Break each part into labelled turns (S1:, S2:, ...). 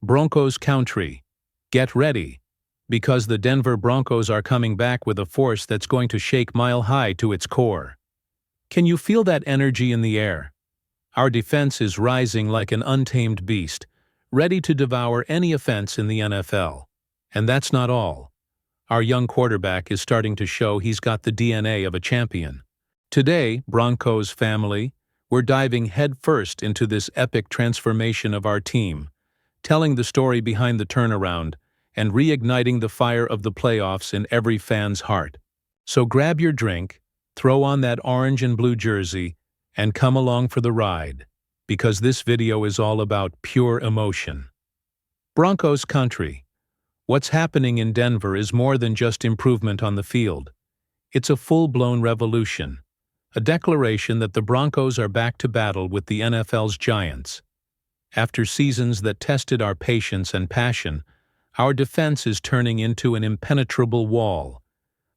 S1: Broncos country, get ready, because the Denver Broncos are coming back with a force that's going to shake Mile High to its core. Can you feel that energy in the air? Our defense is rising like an untamed beast, ready to devour any offense in the NFL. And that's not all. Our young quarterback is starting to show he's got the DNA of a champion. Today, Broncos family, we're diving headfirst into this epic transformation of our team, telling the story behind the turnaround and reigniting the fire of the playoffs in every fan's heart. So grab your drink, throw on that orange and blue jersey, and come along for the ride, because this video is all about pure emotion. Broncos country. What's happening in Denver is more than just improvement on the field. It's a full-blown revolution, a declaration that the Broncos are back to battle with the NFL's giants. After seasons that tested our patience and passion, our defense is turning into an impenetrable wall,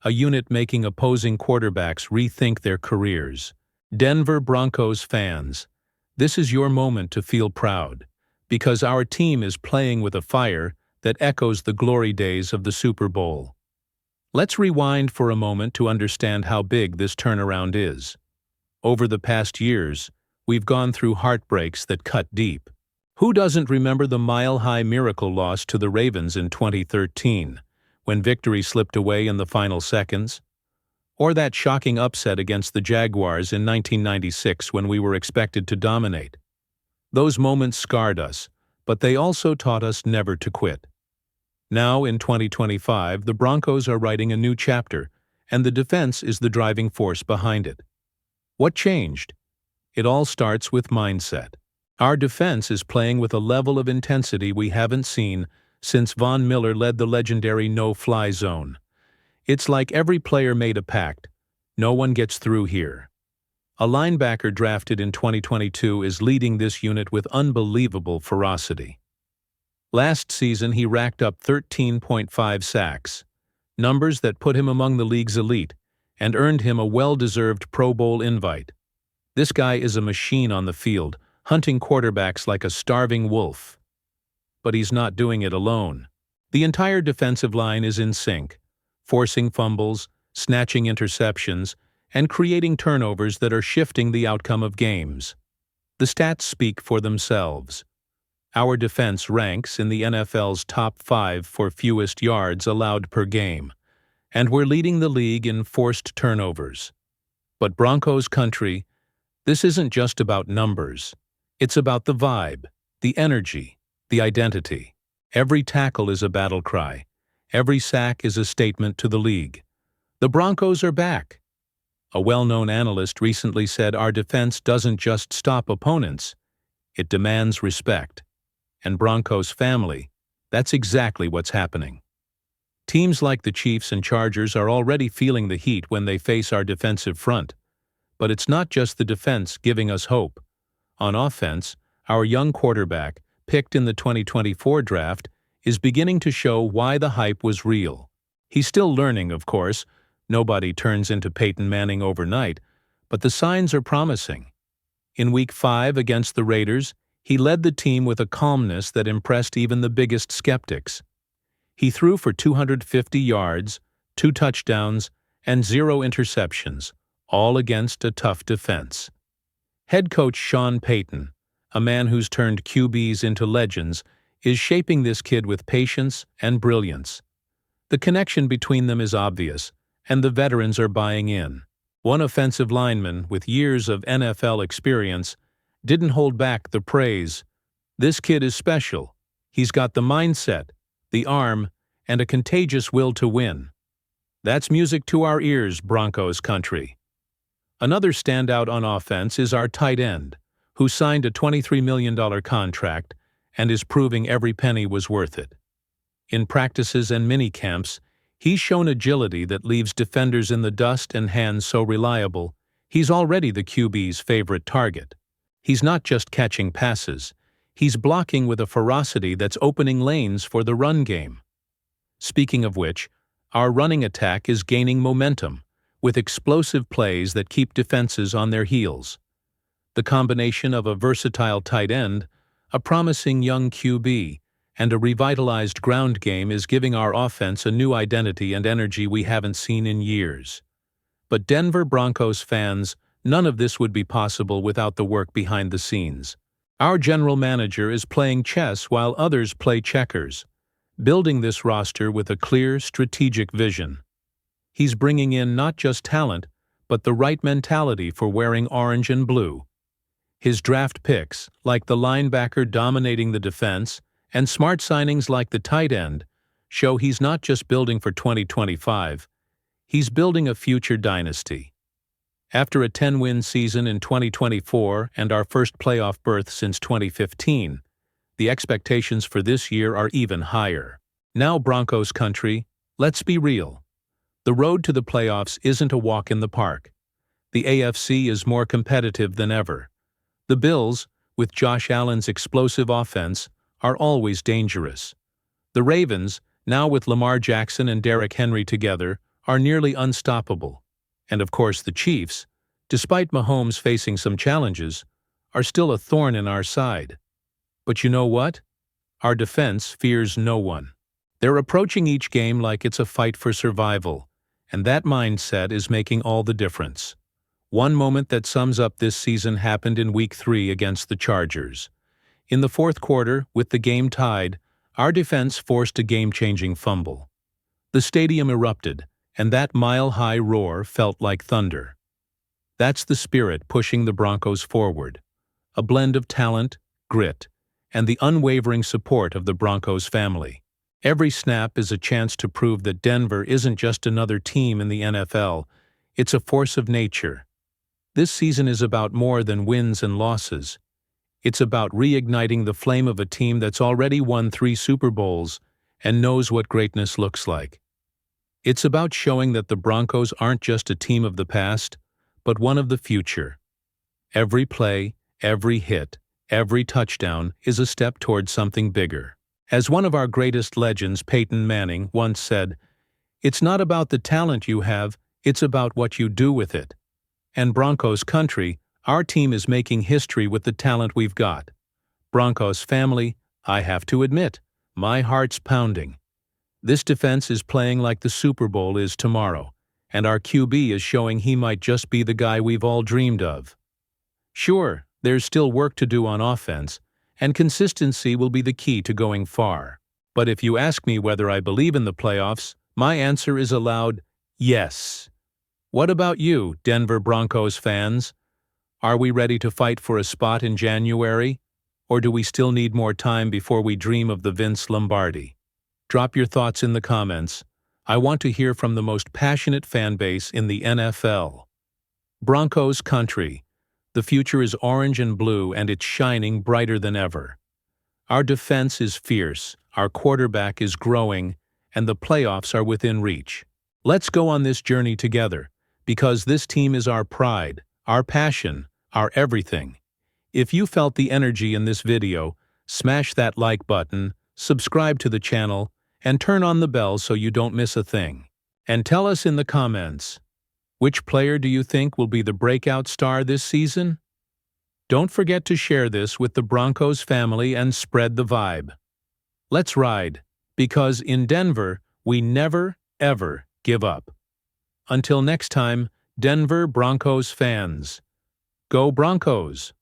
S1: a unit making opposing quarterbacks rethink their careers. Denver Broncos fans, this is your moment to feel proud, because our team is playing with a fire that echoes the glory days of the Super Bowl. Let's rewind for a moment to understand how big this turnaround is. Over the past years, we've gone through heartbreaks that cut deep. Who doesn't remember the mile-high miracle loss to the Ravens in 2013, when victory slipped away in the final seconds? Or that shocking upset against the Jaguars in 1996 when we were expected to dominate? Those moments scarred us, but they also taught us never to quit. Now, in 2025, the Broncos are writing a new chapter, and the defense is the driving force behind it. What changed? It all starts with mindset. Our defense is playing with a level of intensity we haven't seen since Von Miller led the legendary no-fly zone. It's like every player made a pact. No one gets through here. A linebacker drafted in 2022 is leading this unit with unbelievable ferocity. Last season, he racked up 13.5 sacks, numbers that put him among the league's elite and earned him a well-deserved Pro Bowl invite. This guy is a machine on the field, hunting quarterbacks like a starving wolf. But he's not doing it alone. The entire defensive line is in sync, forcing fumbles, snatching interceptions, and creating turnovers that are shifting the outcome of games. The stats speak for themselves. Our defense ranks in the NFL's top 5 for fewest yards allowed per game, and we're leading the league in forced turnovers. But Broncos country, this isn't just about numbers. It's about the vibe, the energy, the identity. Every tackle is a battle cry. Every sack is a statement to the league. The Broncos are back. A well-known analyst recently said our defense doesn't just stop opponents, it demands respect. And Broncos family, that's exactly what's happening. Teams like the Chiefs and Chargers are already feeling the heat when they face our defensive front. But it's not just the defense giving us hope. On offense, our young quarterback, picked in the 2024 draft, is beginning to show why the hype was real. He's still learning, of course. Nobody turns into Peyton Manning overnight, but the signs are promising. In Week 5 against the Raiders, he led the team with a calmness that impressed even the biggest skeptics. He threw for 250 yards, 2 touchdowns, and 0 interceptions, all against a tough defense. Head coach Sean Payton, a man who's turned QBs into legends, is shaping this kid with patience and brilliance. The connection between them is obvious, and the veterans are buying in. One offensive lineman with years of NFL experience didn't hold back the praise. This kid is special. He's got the mindset, the arm, and a contagious will to win. That's music to our ears, Broncos country. Another standout on offense is our tight end, who signed a $23 million contract and is proving every penny was worth it. In practices and mini-camps, he's shown agility that leaves defenders in the dust and hands so reliable, he's already the QB's favorite target. He's not just catching passes, he's blocking with a ferocity that's opening lanes for the run game. Speaking of which, our running attack is gaining momentum, with explosive plays that keep defenses on their heels. The combination of a versatile tight end, a promising young QB, and a revitalized ground game is giving our offense a new identity and energy we haven't seen in years. But Denver Broncos fans, none of this would be possible without the work behind the scenes. Our general manager is playing chess while others play checkers, building this roster with a clear, strategic vision. He's bringing in not just talent, but the right mentality for wearing orange and blue. His draft picks, like the linebacker dominating the defense, and smart signings like the tight end, show he's not just building for 2025, he's building a future dynasty. After a 10-win season in 2024 and our first playoff berth since 2015, the expectations for this year are even higher. Now, Broncos country, let's be real. The road to the playoffs isn't a walk in the park. The AFC is more competitive than ever. The Bills, with Josh Allen's explosive offense, are always dangerous. The Ravens, now with Lamar Jackson and Derrick Henry together, are nearly unstoppable. And of course the Chiefs, despite Mahomes facing some challenges, are still a thorn in our side. But you know what? Our defense fears no one. They're approaching each game like it's a fight for survival, and that mindset is making all the difference. One moment that sums up this season happened in Week 3 against the Chargers. In the fourth quarter, with the game tied, our defense forced a game-changing fumble. The stadium erupted, and that mile-high roar felt like thunder. That's the spirit pushing the Broncos forward, a blend of talent, grit, and the unwavering support of the Broncos family. Every snap is a chance to prove that Denver isn't just another team in the NFL, it's a force of nature. This season is about more than wins and losses. It's about reigniting the flame of a team that's already won 3 Super Bowls and knows what greatness looks like. It's about showing that the Broncos aren't just a team of the past, but one of the future. Every play, every hit, every touchdown is a step toward something bigger. As one of our greatest legends, Peyton Manning, once said, "It's not about the talent you have, it's about what you do with it." And Broncos country, our team is making history with the talent we've got. Broncos family, I have to admit, my heart's pounding. This defense is playing like the Super Bowl is tomorrow, and our QB is showing he might just be the guy we've all dreamed of. Sure, there's still work to do on offense, and consistency will be the key to going far. But if you ask me whether I believe in the playoffs, my answer is a loud yes. What about you, Denver Broncos fans? Are we ready to fight for a spot in January? Or do we still need more time before we dream of the Vince Lombardi? Drop your thoughts in the comments. I want to hear from the most passionate fan base in the NFL. Broncos country. The future is orange and blue, and it's shining brighter than ever. Our defense is fierce, our quarterback is growing, and the playoffs are within reach. Let's go on this journey together, because this team is our pride, our passion, our everything. If you felt the energy in this video, smash that like button, subscribe to the channel, and turn on the bell so you don't miss a thing. And tell us in the comments, which player do you think will be the breakout star this season? Don't forget to share this with the Broncos family and spread the vibe. Let's ride, because in Denver, we never, ever give up. Until next time, Denver Broncos fans, go Broncos!